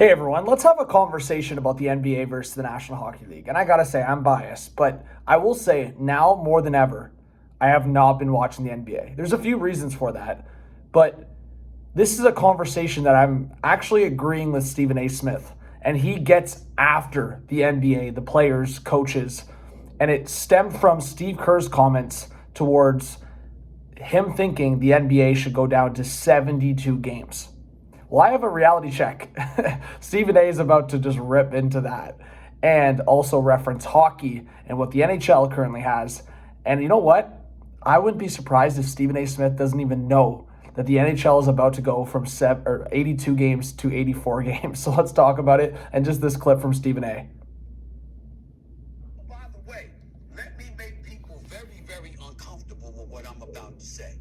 Hey everyone, let's have a conversation about the NBA versus the National Hockey League. And I gotta say, I'm biased, but I will say now more than ever, I have not been watching the NBA. There's a few reasons for that, but this is a conversation that I'm actually agreeing with Stephen A. Smith. And he gets after the NBA, the players, coaches, and it stemmed from Steve Kerr's comments towards him thinking the NBA should go down to 72 games. Well, I have a reality check. Stephen A is about to just rip into that and also reference hockey and what the NHL currently has. And you know what? I wouldn't be surprised if Stephen A. Smith doesn't even know that the NHL is about to go from 82 games to 84 games. So let's talk about it and just this clip from Stephen A. By the way, let me make people very, very uncomfortable with what I'm about to say.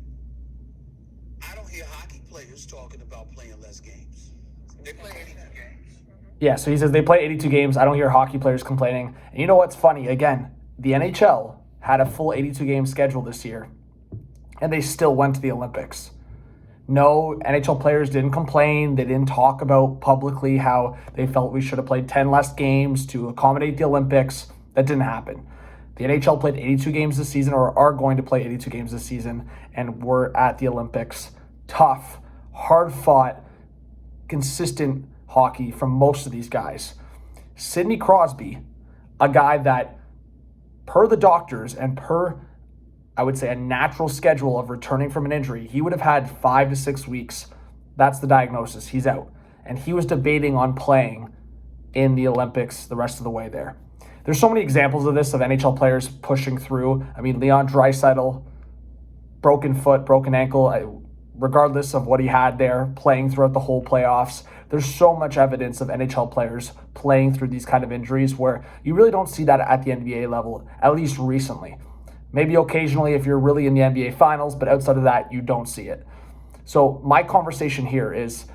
I don't hear hockey players talking about playing less games. They play 82 games. Yeah, so he says they play 82 games. I don't hear hockey players complaining. And you know what's funny? Again, the NHL had a full 82 game schedule this year, and they still went to the Olympics. No, NHL players didn't complain. They didn't talk about publicly how they felt we should have played 10 less games to accommodate the Olympics. That didn't happen. The NHL played 82 games this season, or are going to play 82 games this season, and we're at the Olympics. Tough, hard-fought, consistent hockey from most of these guys. Sidney Crosby, a guy that, per the doctors and per, I would say, a natural schedule of returning from an injury, he would have had 5 to 6 weeks. That's the diagnosis. He's out. And he was debating on playing in the Olympics the rest of the way there. There's so many examples of this, of NHL players pushing through. I mean, Leon Draisaitl, broken foot, broken ankle, regardless of what he had there, playing throughout the whole playoffs. There's so much evidence of NHL players playing through these kind of injuries where you really don't see that at the NBA level, at least recently. Maybe occasionally if you're really in the NBA finals, but outside of that, you don't see it. So my conversation here is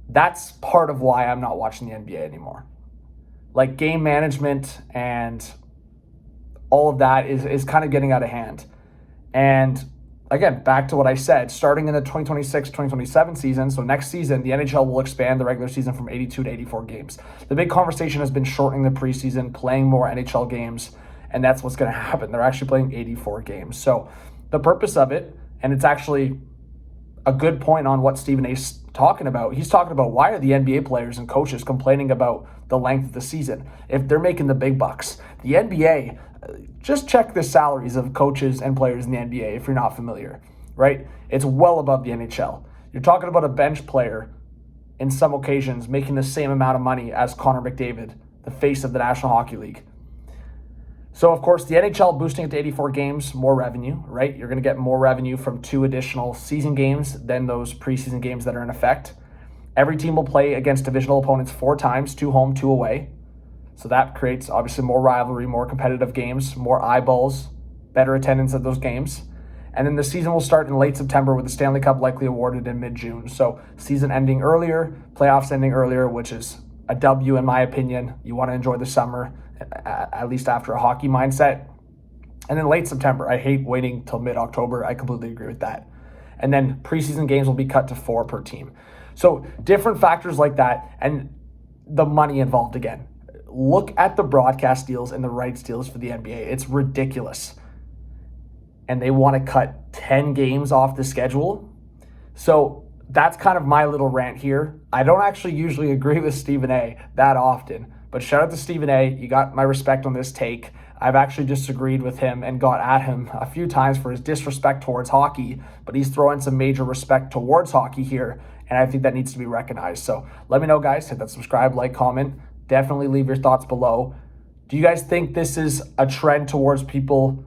that's part of why I'm not watching the NBA anymore. Like game management and all of that is kind of getting out of hand. And again, back to what I said, starting in the 2026-2027 season, so next season, the NHL will expand the regular season from 82 to 84 games. The big conversation has been shortening the preseason, playing more NHL games, and that's what's going to happen. They're actually playing 84 games. So the purpose of it, and it's actually a good point on what Stephen A's talking about. He's talking about why are the NBA players and coaches complaining about the length of the season if they're making the big bucks. The NBA, just check the salaries of coaches and players in the NBA if you're not familiar, right? It's well above the NHL. You're talking about a bench player in some occasions making the same amount of money as Connor McDavid, the face of the National Hockey League. So, of course, the NHL boosting it to 84 games, more revenue, right? You're going to get more revenue from 2 additional season games than those preseason games that are in effect. Every team will play against divisional opponents 4 times, 2 home, 2 away. So that creates, obviously, more rivalry, more competitive games, more eyeballs, better attendance at those games. And then the season will start in late September with the Stanley Cup likely awarded in mid-June. So season ending earlier, playoffs ending earlier, which is a W in my opinion. You want to enjoy the summer, at least after a hockey mindset. And then late September. I hate waiting till mid-October. I completely agree with that. And then preseason games will be cut to 4 per team. So different factors like that, and the money involved again. Look at the broadcast deals and the rights deals for the NBA. It's ridiculous. And they want to cut 10 games off the schedule. So that's kind of my little rant here. I don't actually usually agree with Stephen A. that often, but shout out to Stephen A. You got my respect on this take. I've actually disagreed with him and got at him a few times for his disrespect towards hockey, but he's throwing some major respect towards hockey here, and I think that needs to be recognized. So let me know, guys. Hit that subscribe, like, comment. Definitely leave your thoughts below. Do you guys think this is a trend towards people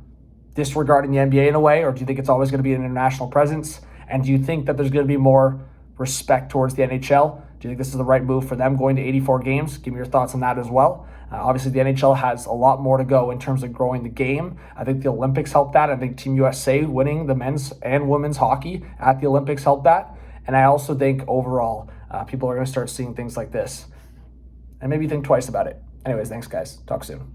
disregarding the NBA in a way, or do you think it's always going to be an international presence? And do you think that there's going to be more respect towards the NHL? Do you think this is the right move for them going to 84 games? Give me your thoughts on that as well. Obviously, the NHL has a lot more to go in terms of growing the game. I think the Olympics helped that. I think Team USA winning the men's and women's hockey at the Olympics helped that. And I also think overall, people are going to start seeing things like this and maybe think twice about it. Anyways, thanks, guys. Talk soon.